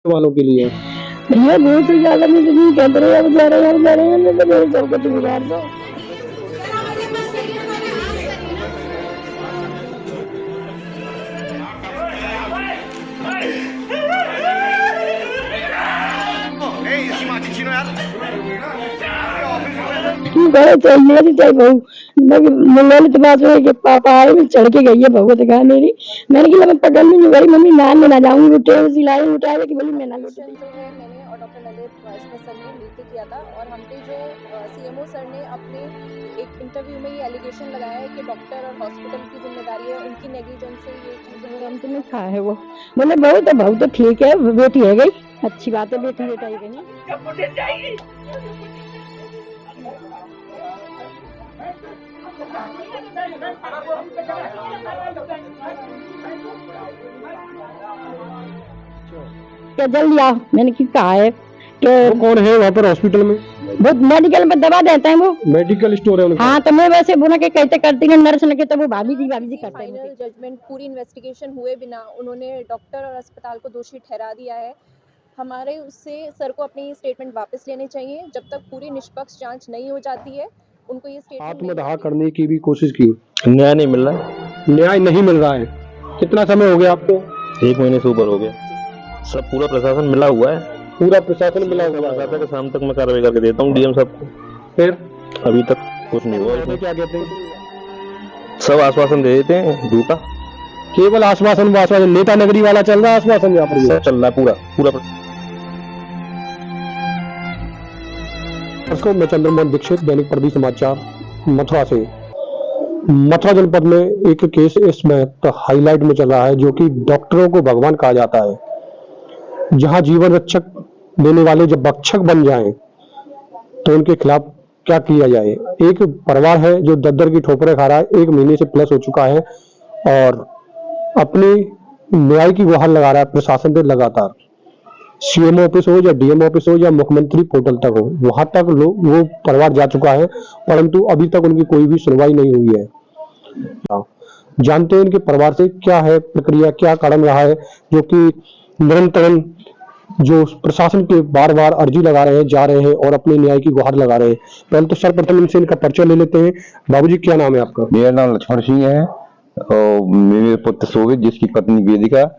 वालों के लिए? भैया बहुत ही ज्यादा मुझे नहीं कहते रहे, अब जा रहे हैं, अब जा रहे हैं, नहीं तो मेरे सर को तो बिगाड़ दो। चाहिए चाहे बहू ललित बात है कि पापा आए भी चढ़ के गई है बहू दिखा मेरी। मैंने कहा मैं पकड़ नहीं गई मम्मी नान में ना जाऊंगी, उठे सिलाई उठा के बोली मैं ना लौट। मैंने और डॉक्टर ललित सर ने मिलकर किया था और हम पे जो सीएमओ सर ने अपने एक इंटरव्यू में ये एलिगेशन लगाया है कि डॉक्टर और हॉस्पिटल की जिम्मेदारी है, उनकी नेग्लिजेंस से ये चीजें। हम तुम्हें खा है वो बोले बहू तो ठीक है, बेटी है गई, अच्छी बात है, बेटी बेटा ही गई। क्या जल्दी आओ, मैंने क्यों कहा है कि वो कौन है वहाँ पर हॉस्पिटल में? वो मेडिकल में दवा देते हैं वो। मेडिकल स्टोर है उनका? हाँ तो मैं वैसे बोला कि कहते करती है नर्स ने, तो वो भाभी जी करते हैं। फाइनल जजमेंट पूरी इन्वेस्टिगेशन हुए बिना उन्होंने डॉक्टर और अस्पताल को दोषी ठहरा दिया है। हमारे उससे सर को अपनी स्टेटमेंट वापस लेने चाहिए। जब तक पूरी निष्पक्ष जांच नहीं हो जाती है उनको ये स्टेटमेंट आत्मदाह करने की भी कोशिश की, न्याय नहीं मिल रहा। न्याय नहीं मिल रहा है। कितना समय हो गया आपको? 1 महीने से ऊपर हो गया। सब पूरा प्रशासन मिला हुआ है। पूरा प्रशासन मिला हुआ है? कि शाम तक मैं कार्रवाई करके देता हूँ डीएम साहब को। फिर अभी तक कुछ नहीं हुआ। तो क्या कहते हैं? सब आश्वासन दे देते हैं झूठा। केवल आश्वासन नेता नगरी वाला चल रहा है आश्वासन यहाँ पर? सब चल रहा है पूरा पूरा। मैं चंद्रमोहन दीक्षित, दैनिक प्रदेश समाचार मथुरा से। मथुरा जनपद में एक केस इस वक्त हाईलाइट में चल रहा है जो कि डॉक्टरों को भगवान कहा जाता है। जहां जीवन रक्षक देने वाले जब भक्षक बन जाएं तो उनके खिलाफ क्या किया जाए। एक परिवार है जो दद्दर की ठोकरें खा रहा है, 1 महीने से प्लस हो चुका है और अपनी न्याय की गुहार लगा रहा है प्रशासन से लगातार। सीएम ऑफिस हो या डीएम ऑफिस हो या मुख्यमंत्री पोर्टल तक हो, वहां तक लोग वो परिवार जा चुका है, परंतु अभी तक उनकी कोई भी सुनवाई नहीं हुई है। जानते हैं इनके परिवार से क्या है प्रक्रिया, क्या कारण रहा है जो कि निरंतर जो प्रशासन के बार बार अर्जी लगा रहे हैं, जा रहे हैं और अपने न्याय की गुहार लगा रहे हैं। पहले तो सर्वप्रथम इनसे इनका परिचय ले लेते हैं। बाबूजी क्या नाम है आपका? मेरा नाम लक्ष्मण सिंह है और मेरे पुत्र शोभित जिसकी पत्नी वेदिका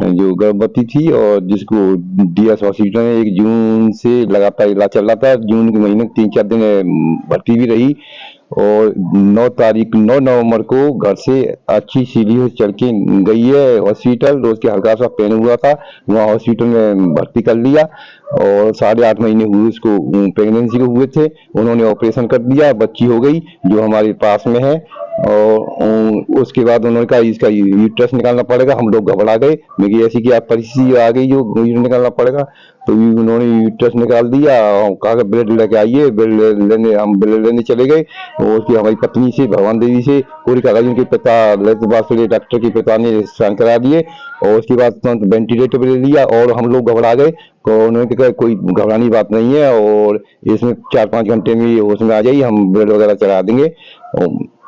जो गर्भवती थी और जिसको डीएस हॉस्पिटल में 1 जून से लगातार इलाज चल रहा था। जून के महीने 3-4 दिन भर्ती भी रही और 9 नवंबर को घर से अच्छी सीढ़ी से चल के गई है हॉस्पिटल। रोज के हल्का सा पेन हुआ था, वहाँ हॉस्पिटल में भर्ती कर लिया और 8.5 महीने हुए उसको प्रेगनेंसी को हुए थे। उन्होंने ऑपरेशन कर दिया, बच्ची हो गई जो हमारे पास में है। और उसके बाद उन्होंने कहा इसका यूट्रस निकालना पड़ेगा। हम लोग घबरा गए, मेरी ऐसी की परिस्थिति आ गई जो यूट्रस निकालना पड़ेगा, तो उन्होंने यूट्रस निकाल दिया और कहा ब्लड लेके आइए। हम ब्लड लेने चले गए और उसकी हमारी पत्नी से भगवान देवी से पूरी कागज उनके पिता डॉक्टर के पिता ने साइन करा दिए और उसके बाद तुरंत वेंटिलेटर पे ले लिया और हम लोग घबरा गए। उन्होंने कहा कोई घबराने की बात नहीं है और इसमें 4-5 घंटे में होश में आ जाइए, हम ब्लड वगैरह चढ़ा देंगे।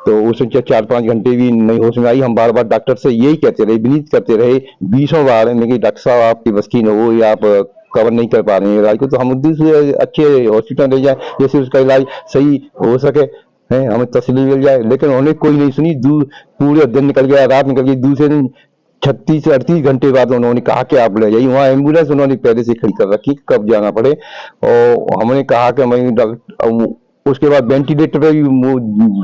तो उसमें 4-5 घंटे भी नहीं होश में आई। हम बार बार डॉक्टर से यही कहते रहे, विनीत करते रहे 20 बार में कि डॉक्टर साहब आपकी बस की न हो या आप कवर नहीं कर पा रहे हैं इलाज को, तो हम दूसरे अच्छे हॉस्पिटल ले जाए जैसे उसका इलाज सही हो सके, है हमें तसल्ली मिल जाए। लेकिन उन्होंने कोई नहीं सुनी। पूरे दिन निकल गया, रात निकल गई। दूसरे दिन 36 से 38 घंटे बाद उन्होंने कहा कि आप ले जाइए। वहाँ एम्बुलेंस उन्होंने पहले से खड़ी कर रखी, कब जाना पड़े। और हमने कहा कि मैं डॉक्टर, उसके बाद वेंटिलेटर पे भी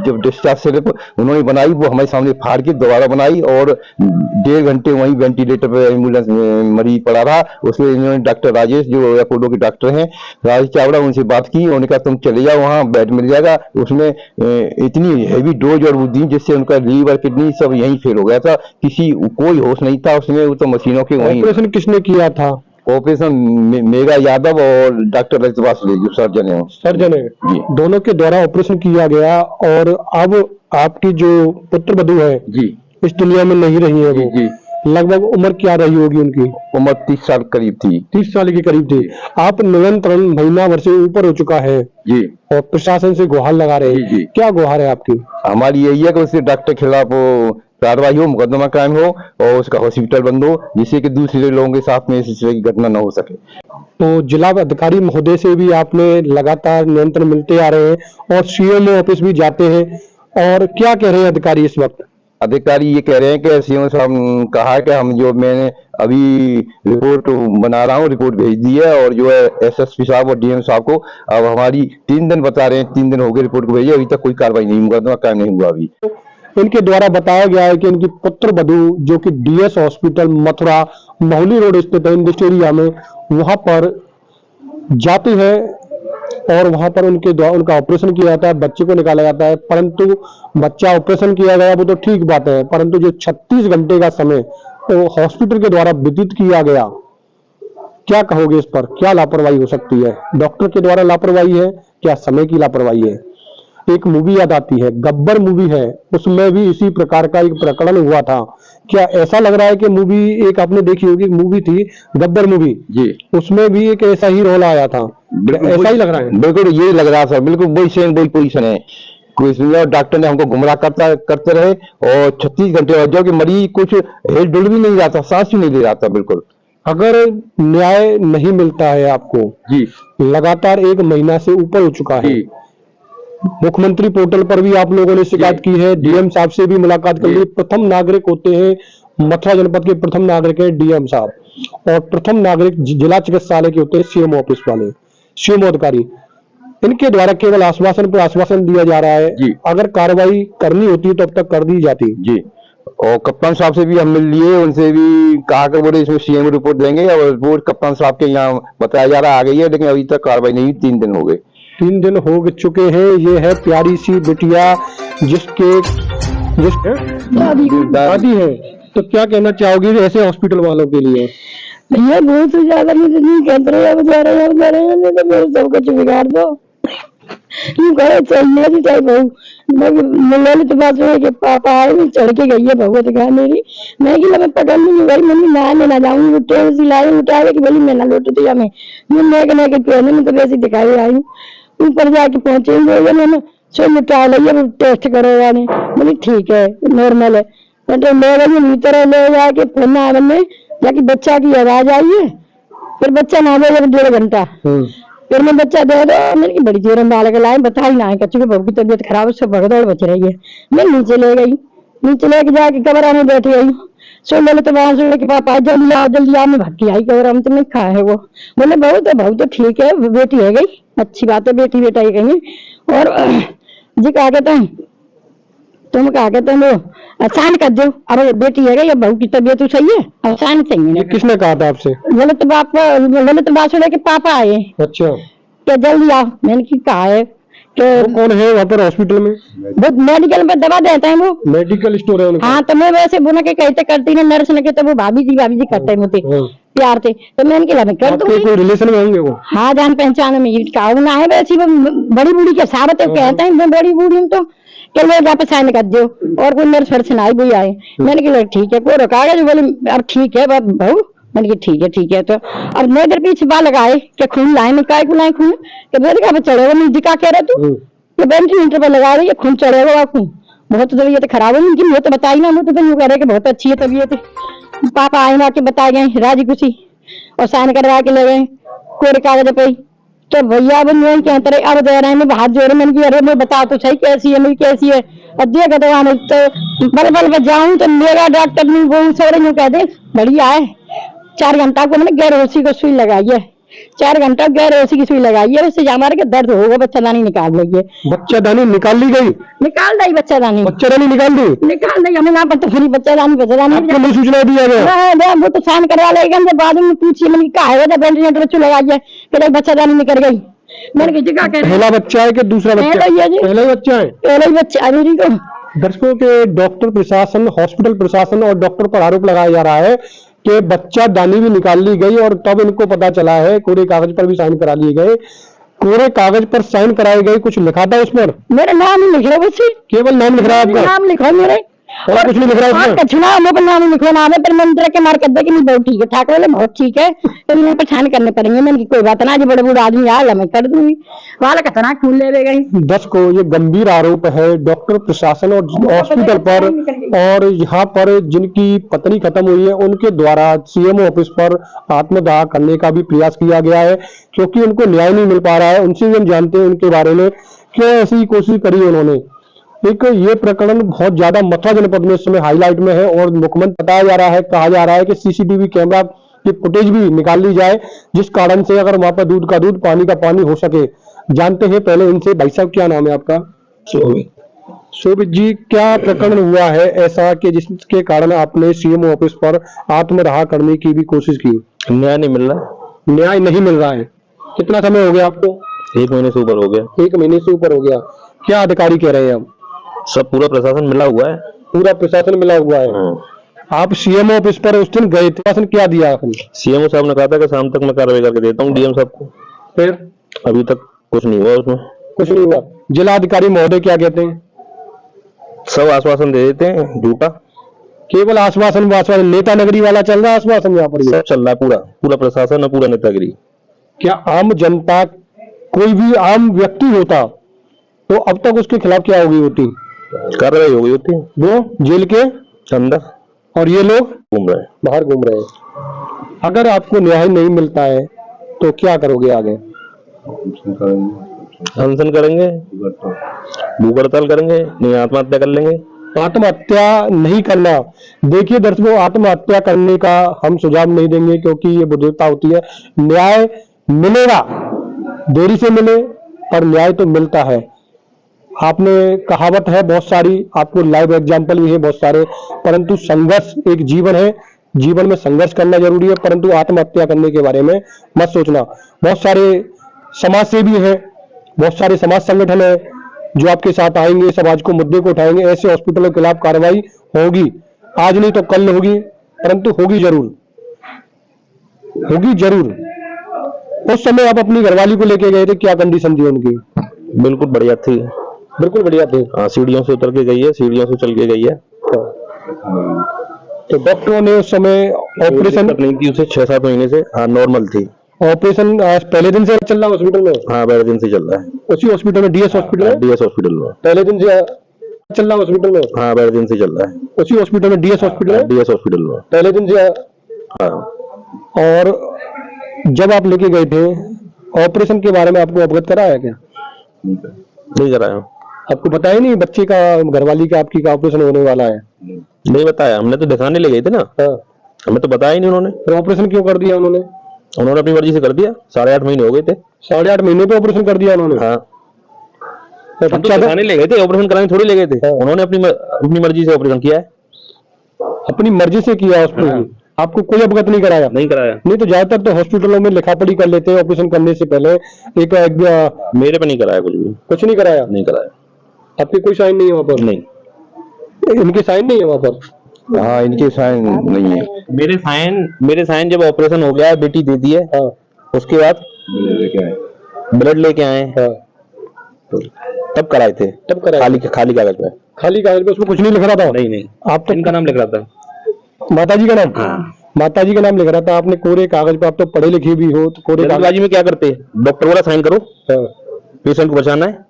जब डिस्चार्ज स्लिप उन्होंने बनाई वो हमारे सामने फाड़ के दोबारा बनाई और 1.5 घंटे वहीं वेंटिलेटर पे एम्बुलेंस में मरीज पड़ा रहा। उसके इन्होंने डॉक्टर राजेश जो अपोलो के डॉक्टर हैं, राजेश चावड़ा, उनसे बात की। उन्होंने कहा तुम चले जाओ, वहाँ बेड मिल जाएगा। उसमें इतनी हैवी डोज और वो दी जिससे उनका लीवर किडनी सब यहीं फेल हो गया था, किसी कोई होश नहीं था उसमें। वो तो मशीनों के वहीं। ऑपरेशन किसने किया था? ऑपरेशन मेघा यादव और डॉक्टर ललित जो सर्जन है। सर्जन है, दोनों के द्वारा ऑपरेशन किया गया। और अब आपकी जो पुत्र वधू है जी इस दुनिया में नहीं रही है, वो जी लगभग उम्र क्या रही होगी उनकी? उम्र 30 साल करीब थी। 30 साल के करीब थी। आप निरंतर महीना भर से ऊपर हो चुका है जी और प्रशासन से गुहार लगा रहे हैं। जी। क्या गुहार है आपकी? हमारी यही है कि उसके डॉक्टर के खिलाफ कार्रवाई हो, मुकदमा कायम हो और उसका हॉस्पिटल बंद हो, जिससे कि दूसरे लोगों के साथ में इस तरह की घटना न हो सके। तो जिला अधिकारी महोदय से भी आपने लगातार नियंत्रण मिलते आ रहे हैं और सीएमओ ऑफिस भी जाते हैं, और क्या कह रहे हैं अधिकारी इस वक्त? अधिकारी ये कह रहे हैं कि सीएम साहब कहा है कि हम जो मैंने अभी रिपोर्ट बना रहा हूँ, रिपोर्ट भेज दी है, और जो है एसएसपी साहब और डीएम साहब को अब हमारी 3 दिन बता रहे हैं, 3 दिन हो गए रिपोर्ट को भेजे, अभी तक कोई कार्रवाई नहीं, मुकदमा कायम नहीं हुआ अभी। इनके द्वारा बताया गया है कि इनकी पुत्र वधू जो कि डीएस हॉस्पिटल मथुरा महली रोड स्थित है इंडस्ट्री एरिया में, वहां पर जाती है और वहां पर उनके द्वारा उनका ऑपरेशन किया जाता है, बच्चे को निकाला जाता है। परंतु बच्चा ऑपरेशन किया गया वो तो ठीक बात है, परंतु जो 36 घंटे का समय तो हॉस्पिटल के द्वारा व्यतीत किया गया, क्या कहोगे इस पर? क्या लापरवाही हो सकती है? डॉक्टर के द्वारा लापरवाही है, क्या समय की लापरवाही है? एक मूवी याद आती है, गब्बर मूवी है, उसमें भी इसी प्रकार का एक प्रकरण हुआ था। क्या ऐसा लग रहा है कि मूवी एक आपने देखी होगी, मूवी थी गब्बर मूवी जी, उसमें भी एक ऐसा ही रोल आया था, ऐसा ही लग रहा है? बिल्कुल यही लग रहा है सर, बिल्कुल वही सेम वही पोजीशन है। कोई डॉक्टर ने हमको गुमराह करते रहे और 36 घंटे और जो कि मरीज कुछ हिल डुल भी नहीं रहा था, सांस भी नहीं ले रहा था बिल्कुल। अगर न्याय नहीं मिलता है आपको, जी लगातार 1 महीना से ऊपर हो चुका है, जी, मुख्यमंत्री पोर्टल पर भी आप लोगों ने शिकायत की है, डीएम साहब से भी मुलाकात कर ली, प्रथम नागरिक होते हैं मथुरा जनपद के प्रथम नागरिक है डीएम साहब, और प्रथम नागरिक जिला चिकित्सालय के होते हैं सीएमओ ऑफिस वाले, सीएमओ अधिकारी। इनके द्वारा केवल आश्वासन पर आश्वासन दिया जा रहा है, अगर कार्रवाई करनी होती तो अब तक कर दी जाती। जी, और कप्तान साहब से भी हम मिल लिए, उनसे भी कहा कि बोले इसमें सीएम रिपोर्ट देंगे, और रिपोर्ट कप्तान साहब के यहाँ बताया जा रहा आ गई है, लेकिन अभी तक कार्रवाई नहीं हुई। 3 दिन हो गए, 3 दिन हो चुके हैं। ये है प्यारी सी बिटिया जिसके दादी है, तो क्या कहना चाहोगी ऐसे हॉस्पिटल वालों के लिए? भैया बहुत ही ज्यादा मुझे नहीं कहते रहे, बता रहे हैं तो मेरे सब कुछ बिगाड़ दो। क्यों कहे चाहिए नहीं चाहिए बहू, मैं तो बात है कि पापा आए भी चढ़ के गई है बहू दिखा मेरी, मैं कि मैं पकड़ लूंगी भाई, मम्मी नहाने ना जाऊंगी, उठे सिलाई उठाए कि बोली मैं ना लौट दिया, मैं के पहने में तो वैसे दिखाई आई हूँ। ऊपर जाके पहुंचेंगे मैंने सब मिटा लिया, टेस्ट करेगा ने, बोली ठीक है नॉर्मल है, तो ले गई भीतर, ले जाके फोन में जाके बच्चा की आवाज आई है, फिर बच्चा ना गया 1.5 घंटा, फिर मैं बच्चा दे दो, मैंने बड़ी देर में बालक लाए, बता ही ना है कच्चे बहू की तबीयत खराब, उससे भगदौड़ बच रही है। मैं नीचे ले गई, नीचे लेके जाके कमरा में बैठी गई, सो मैंने तो वहां से पापा जल्दी आओ, मैं भाग के आई कमरा में, तो मैं कहा है वो, बोले बहू तो ठीक है, बेटी है गई, अच्छी बात है, बेटी बेटा ही कहीं। और जी क्या कहते हैं, तुम क्या कहते हैं वो आसान कर दो, अब बेटी है गई, अब बहू की तबीयत तो सही है, आसान चाहिए। किसने कहा था आपसे? बोले तो बात सुने के पापा आए, अच्छा, क्या जल्दी आओ, मैंने कहा है वो कौन है वहाँ पर हॉस्पिटल में? वो मेडिकल में दवा देता है, वो मेडिकल स्टोर है उनका? हाँ, तो मैं वैसे बोला के कहते करती ना, नर्स ने कहते वो भाभी जी करते हैं मुझे प्यार से, तो मैं इनके लिए कर दूंगी। कोई रिलेशन में होंगे वो? हाँ, जान पहचान में ना है, वैसी वो बड़ी बूढ़ी के साथ कहते हैं, मैं बड़ी बूढ़ी हूँ तो के लिए वापस आने कर दो, और कोई नर्स फर्स आई भी आए, मैंने कहा ठीक है, कोई कागज, बोले अब ठीक है बहू, मैंने कहा ठीक है, तो अब मैं इधर पीछे बाल लगाए कि खून लाए, निकाय को लाए खून, कि मैंने कहा चढ़ेगा नहीं, दिखा कह रहे तू कि वेंटिलेटर पर लगा रही है, खून चढ़ेगा खून, बहुत तबीयत खराब है उनकी, वो तो बताई ना, मुझे तो यूँ कह रहे कि बहुत अच्छी है तबीयत। पापा आए ना के बताए गए राजी खुशी, और साइन करवा के ले गए कोरे कागज पे, तो भैया अब नहीं कहते रहे, अब दे रहे हैं, हाथ जोड़े, मैंने कहा अरे मैं बता तो सही कैसी है, मेरी कैसी है, और देखा तो बल जाऊं तो मेरा डॉक्टर ने वो सौरे यूँ कह दे बढ़िया है, 4 घंटा को मैंने गैर होशी को सुई लगाई है, 4 घंटा गैर होशी की सुई लगाई है, उससे हमारे के दर्द होगा, बच्चादानी निकाल लेंगे। बच्चादानी निकाल ली गई? निकाल दी बच्चादानी, निकाल दी, हमें ना पता फिर बच्चादानी सूचना दिया गया? वो तो साइन करवा लेगा, बाद में पूछिए मैंने कहा है वेंटिलेटर लगाई है, कि बच्चादानी निकल गई, मैंने क्या कह पहला बच्चा है कि दूसरा बच्चा? पहला ही बच्चा है, पहला ही बच्चा है को। दर्शकों के डॉक्टर प्रशासन, हॉस्पिटल प्रशासन और डॉक्टर पर आरोप लगाया जा रहा है कि बच्चा दानी भी निकाल ली गई, और तब इनको पता चला है, कोरे कागज पर भी साइन करा लिए गए, कोरे कागज पर साइन कराए गए, कुछ लिखा था उस पर? मेरा नाम ही लिख रहा, बस केवल नाम लिख रहा है आपका? नाम लिखा मेरे, और कुछ नहीं लिख रहा है और उसमें? कछु ना हमें पर नाम लिखो नाम है पर मंत्र के मार कर दे कि नहीं बहुत ठीक है ठाकुर बोले बहुत ठीक है तो इन्हें परेशान करने पड़ेंगे मैंने कोई बात ना जो बड़े बूढ़े आदमी आएगा मैं कर दूंगी वाला कितना खून ले गई 10 को ये गंभीर आरोप है डॉक्टर प्रशासन और हॉस्पिटल पर और यहाँ पर जिनकी पत्नी खत्म हुई है उनके द्वारा सीएमओ ऑफिस पर आत्मदाह करने का भी प्रयास किया गया है क्योंकि उनको न्याय नहीं मिल पा रहा है। उनसे भी हम जानते हैं उनके बारे में क्यों ऐसी कोशिश करी उन्होंने। एक ये प्रकरण बहुत ज्यादा मथुरा जनपद में इस समय हाईलाइट में है और मुख्यमंत्री बताया जा रहा है, कहा जा रहा है कि सीसीटीवी कैमरा की फुटेज भी निकाल ली जाए जिस कारण से अगर वहां पर दूध का दूध पानी का पानी हो सके। जानते हैं पहले इनसे। भाई साहब क्या नाम है आपका? शोभित जी, क्या प्रकरण हुआ है ऐसा कि जिसके कारण आपने सीएमओ ऑफिस पर आत्मदाह करने की भी कोशिश की? न्याय नहीं मिल रहा। न्याय नहीं मिल रहा है। कितना समय हो गया आपको? 1 महीने से ऊपर हो गया। 1 महीने से ऊपर हो गया। क्या अधिकारी कह रहे हैं अब? सब पूरा प्रशासन मिला हुआ है। पूरा प्रशासन मिला हुआ है। आप सीएमओ ऑफिस पर उस दिन गए थे, प्रशासन क्या दिया आपने? सीएमओ साहब ने कहा था कि शाम तक मैं कार्रवाई करके देता हूँ डीएम साहब को। फिर अभी तक कुछ नहीं हुआ उसमें। कुछ नहीं हुआ। जिला अधिकारी महोदय क्या कहते हैं? सब आश्वासन दे देते हैं झूठा। केवल आश्वासन आश्वासन, नेता नगरी वाला चल रहा है आश्वासन यहाँ पर। सब चल रहा है पूरा पूरा प्रशासन और पूरा नेतागिरी। क्या आम जनता, कोई भी आम व्यक्ति होता तो अब तक उसके खिलाफ क्या होगी होती? कार्रवाई हो गई होती है। वो जेल के अंदर और ये लोग घूम रहे हैं। बाहर घूम रहे हैं। अगर आपको न्याय नहीं मिलता है तो क्या करोगे आगे? अनशन करेंगे, भूख हड़ताल करेंगे, नहीं आत्महत्या कर लेंगे। आत्महत्या नहीं करना। देखिए दर्शकों, आत्महत्या करने का हम सुझाव नहीं देंगे क्योंकि ये बुद्धिमत्ता होती है। न्याय मिलेगा, देरी से मिले पर न्याय तो मिलता है। आपने कहावत है बहुत सारी, आपको लाइव एग्जाम्पल भी है बहुत सारे, परंतु संघर्ष एक जीवन है, जीवन में संघर्ष करना जरूरी है, परंतु आत्महत्या करने के बारे में मत सोचना। बहुत सारे समाज सेवी हैं, बहुत सारे समाज संगठन है जो आपके साथ आएंगे, समाज को मुद्दे को उठाएंगे। ऐसे हॉस्पिटलों के खिलाफ कार्रवाई होगी, आज नहीं तो कल होगी, परंतु होगी जरूर, होगी जरूर। उस समय आप अपनी घरवाली को लेके गए थे, क्या कंडीशन थी उनकी? बिल्कुल बढ़िया थी। बिल्कुल बढ़िया थी। हाँ, सीढ़ियों से उतर के गई है, सीढ़ियों से चल के गई है। तो डॉक्टरों ने उस समय ऑपरेशन नहीं की उसे 6-7 महीने से। हाँ, नॉर्मल थी। ऑपरेशन पहले दिन से चल रहा हॉस्पिटल में? हाँ, पहले दिन से चल रहा है। उसी हॉस्पिटल में, डीएस हॉस्पिटल में? डीएस हॉस्पिटल में पहले दिन से चल रहा हॉस्पिटल में? हाँ, पहले दिन से चल रहा है। उसी हॉस्पिटल में, डीएस हॉस्पिटल में? डीएस हॉस्पिटल में पहले दिन से। हाँ। और जब आप लेके गए थे, ऑपरेशन के बारे में आपको अवगत कराया क्या? नहीं कराया। आपको पता ही नहीं बच्चे का, घरवाली का, आपकी का ऑपरेशन होने वाला है? नहीं बताया, हमने तो दिखाने ले गए थे ना। हाँ। हमें तो बताया ही नहीं उन्होंने। फिर ऑपरेशन क्यों कर दिया उन्होंने? उन्होंने अपनी मर्जी से कर दिया। 8.5 महीने हो गए थे। 8.5 महीने पे ऑपरेशन कर दिया उन्होंने? हाँ, तो हम तो बच्चा दिखाने ले गए थे, ऑपरेशन कराने थोड़ी ले गए थे। उन्होंने अपनी मर्जी से ऑपरेशन किया है। अपनी मर्जी से किया ऑपरेशन? आपको कोई अवगत नहीं कराया? नहीं कराया। नहीं तो ज्यादातर तो हॉस्पिटलों में लिखा पढ़ी कर लेते हैं ऑपरेशन करने से पहले। एक मेरे पे नहीं कराया कुछ भी। कुछ नहीं कराया? नहीं कराया। आपके कोई साइन नहीं है वहाँ पर? नहीं। इनके साइन नहीं है वहाँ पर? हाँ, इनके साइन नहीं है। मेरे साइन जब ऑपरेशन हो गया, बेटी दे दी है। हाँ। उसके बाद ब्लड लेके आए। हाँ। तब कराए थे। तब कराया? खाली कागज पे। खाली कागज पे, उसमें कुछ नहीं लिख रहा था? नहीं। आप तो इनका नाम लिख रहा था। माताजी का नाम? हाँ। माताजी का नाम लिख रहा था आपने कोरे कागज पे। आप तो पढ़े लिखे भी हो, तो कोरे कागज। जल्दबाजी में क्या करते, डॉक्टर बोला साइन करो, हाँ। पेशेंट को बचाना है।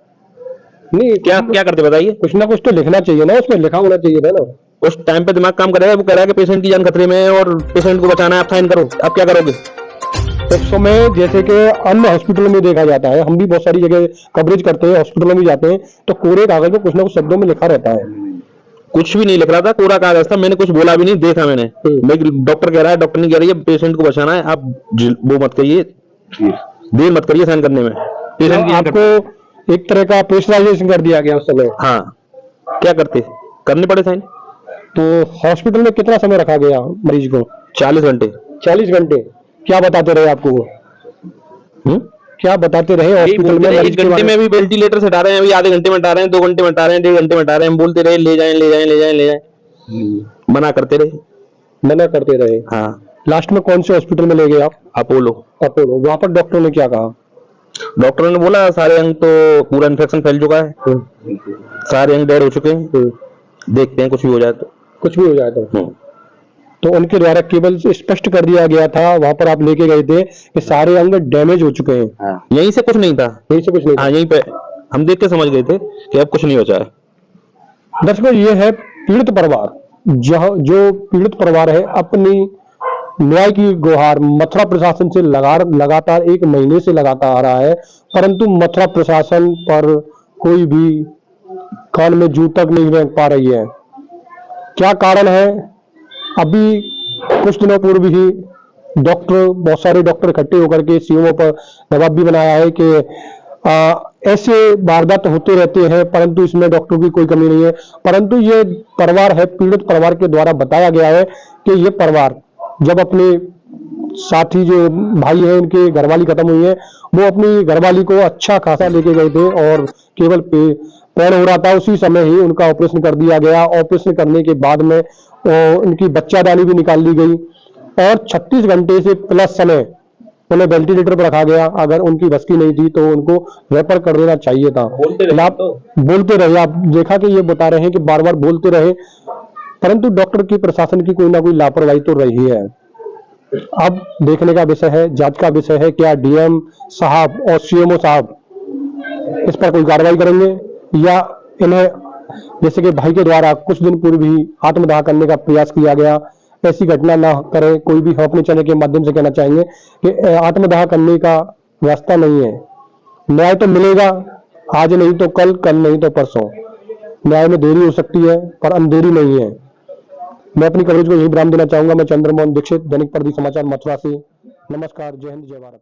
नहीं, क्या करते बताइए? कुछ ना कुछ तो लिखना चाहिए ना, उसमें लिखा होना चाहिए था ना। उस टाइम पे दिमाग काम करेगा, वो कह रहा है कि पेशेंट की जान खतरे में है और पेशेंट को बचाना है, आप साइन करो। आप क्या करोगे? उस समय जैसे कि अन्य हॉस्पिटलों में देखा जाता है, हम भी बहुत सारी जगह कवरेज करते हैं, हॉस्पिटलों में जाते हैं, तो कोरे कागज में कुछ ना कुछ शब्दों में लिखा रहता है। कुछ भी नहीं लिख रहा था, कोरा कागज था। मैंने कुछ बोला भी नहीं, देखा मैंने। डॉक्टर कह रहा है, डॉक्टर नहीं कह रही है, पेशेंट को बचाना है, आप वो मत करिए, देर मत करिए साइन करने में। पेशेंट की आपको एक तरह का प्रेशराइजेशन कर दिया गया उस समय? हाँ। क्या करते, करने पड़े साइन। तो हॉस्पिटल में कितना समय रखा गया मरीज को? 40 घंटे। 40 घंटे? क्या बताते रहे आपको वो? क्या बताते रहे हॉस्पिटल में? 1 घंटे में भी वेंटिलेटर से हटा रहे हैं, अभी आधे घंटे में हटा रहे हैं, 2 घंटे में हटा रहे हैं, 1.5 घंटे में हटा रहे हैं। हम बोलते रहे ले जाएं ले जाएं ले जाएं ले जाएं, मना करते रहे। हाँ। लास्ट में कौन से हॉस्पिटल में ले गए आप? अपोलो। वहां पर डॉक्टर ने क्या कहा? डॉक्टर ने बोला सारे अंग तो पूरा इन्फेक्शन फैल चुका है, सारे अंग डेड हो चुके हैं, देखते हैं कुछ भी हो जाए तो। कुछ भी हो जाए तो उनके द्वारा केवल स्पष्ट कर दिया गया था, वहां पर आप लेके गए थे कि सारे अंग डैमेज हो चुके हैं। हाँ, यहीं से कुछ नहीं था, यहीं से कुछ नहीं था। हाँ यहीं पे हम देख के समझ गए थे कि अब कुछ नहीं बचा है। दर्शकों, ये है पीड़ित परिवार, जहां जो पीड़ित परिवार है अपनी न्याय की गुहार मथुरा प्रशासन से लगातार 1 महीने से लगातार आ रहा है, परंतु मथुरा प्रशासन पर कोई भी कान में जू तक नहीं रख पा रही है। क्या कारण है? अभी कुछ दिनों पूर्व ही बहुत सारे डॉक्टर इकट्ठे होकर के सीएमओ पर दबाव भी बनाया है कि ऐसे वारदात होते रहते हैं, परंतु इसमें डॉक्टरों की कोई कमी नहीं है। परंतु ये परिवार है, पीड़ित परिवार के द्वारा बताया गया है कि ये परिवार जब अपने साथी जो भाई है उनके घरवाली खत्म हुई है, वो अपनी घरवाली को अच्छा खासा लेके गए थे और केवल पैर हो रहा था, उसी समय ही उनका ऑपरेशन कर दिया गया। ऑपरेशन करने के बाद में उनकी बच्चादानी भी निकाल ली गई और 36 घंटे से प्लस समय उन्हें वेंटिलेटर पर रखा गया। अगर उनकी बस की नहीं थी तो उनको रेफर कर देना चाहिए था। बोलते रहे, आप देखा कि ये बता रहे हैं कि बार बार बोलते रहे, परंतु डॉक्टर की प्रशासन की कोई ना कोई लापरवाही तो रही है। अब देखने का विषय है, जांच का विषय है, क्या डीएम साहब और सीएमओ साहब इस पर कोई कार्रवाई करेंगे या इन्हें, जैसे कि भाई के द्वारा कुछ दिन पूर्व ही आत्मदाह करने का प्रयास किया गया, ऐसी घटना ना करे। कोई भी हम अपने चैनल के माध्यम से कहना चाहेंगे कि आत्मदाह करने का रास्ता नहीं है। न्याय तो मिलेगा, आज नहीं तो कल, कल नहीं तो परसों। न्याय में देरी हो सकती है पर अंधेरी नहीं है। मैं अपनी कवरेज को यही विराम देना चाहूंगा। मैं चंद्रमोहन दीक्षित, दैनिक प्रदीप समाचार मथुरा से। नमस्कार, जय हिंद, जय भारत।